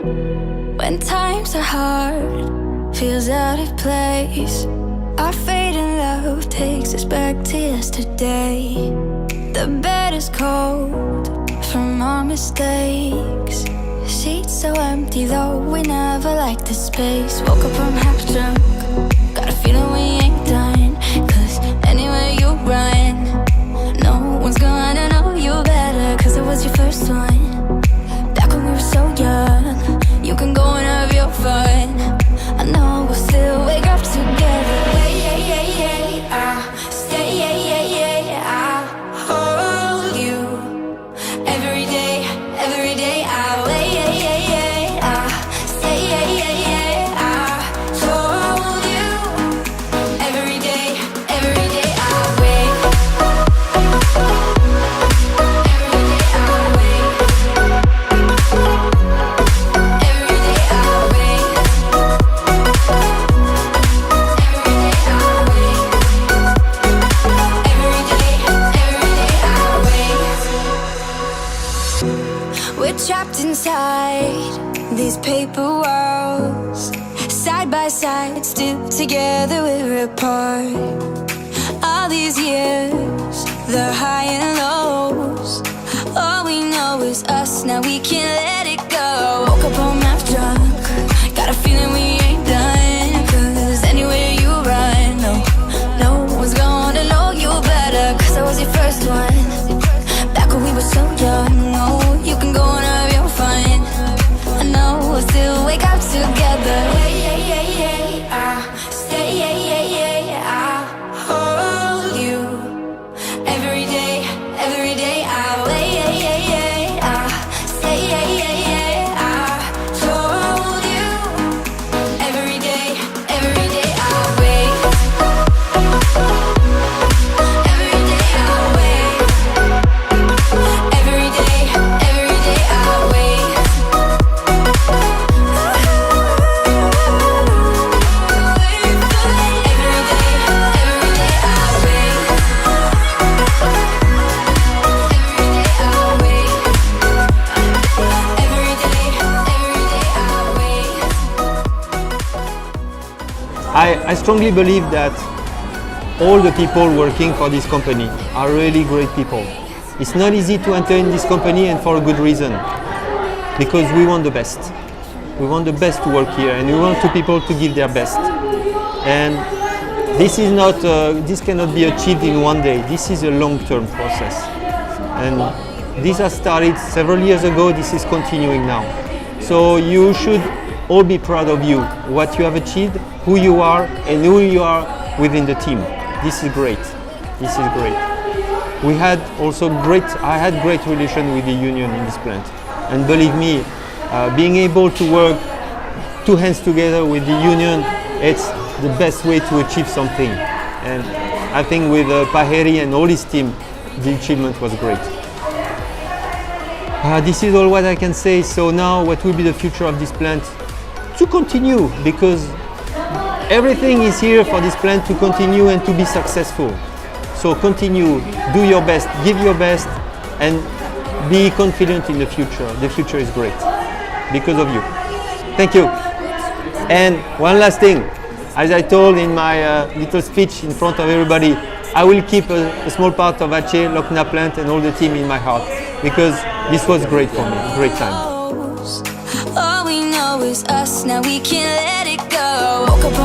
When times are hard, feels out of place. Our fading love takes us back to yesterday. The bed is cold from our mistakes. Sheets so empty though we never liked the space. Woke up, I'm half drunk, got a feeling we ain't done. Cause anywhere you run, no one's gonna know you better. Cause it was your first one, back when we were so young. You can go and have your fun, I know we'll still wake up together. Stay, I'll hold you every day, I'll wait. Stay, I'll hold you every day, I'll wait. Every day I'll wait. We're trapped inside these paper walls, side by side, still together, we're apart. All these years, the high and lows, all we know is us, now we can't let it go. Woke up home half drunk, got a feeling we ain't done. Cause anywhere you run, no one's gonna know you better. Cause I was your first one, back when we were so young. Oh, you can go and have your fun, I know we'll still wake up together. Stay, I'll hold you every day, I'll wait. Stay, I'll hold you every day, I'll wait. Every day I'll wait. Every day I'll wait. I strongly believe that all the people working for this company are really great people. It's not easy to enter in this company, and for a good reason. Because we want the best. We want the best to work here, and we want people to give their best. And this is not, this cannot be achieved in one day. This is a long-term process. And this has started several years ago. This is continuing now. So you should all be proud of you, what you have achieved, who you are, and who you are within the team. This is great. This is great. I had great relation with the union in this plant. And believe me, being able to work two hands together with the union, it's the best way to achieve something. And I think with Paheri and all his team, the achievement was great. This is all what I can say. So now what will be the future of this plant? To continue, because everything is here for this plant to continue and to be successful. So continue, do your best, give your best, and be confident in the future. The future is great because of you. Thank you. And one last thing, as I told in my little speech in front of everybody, I will keep a small part of Aceh, Lokna plant and all the team in my heart, because this was great for me, great time. All we know is us, now we can't let it go. Woke up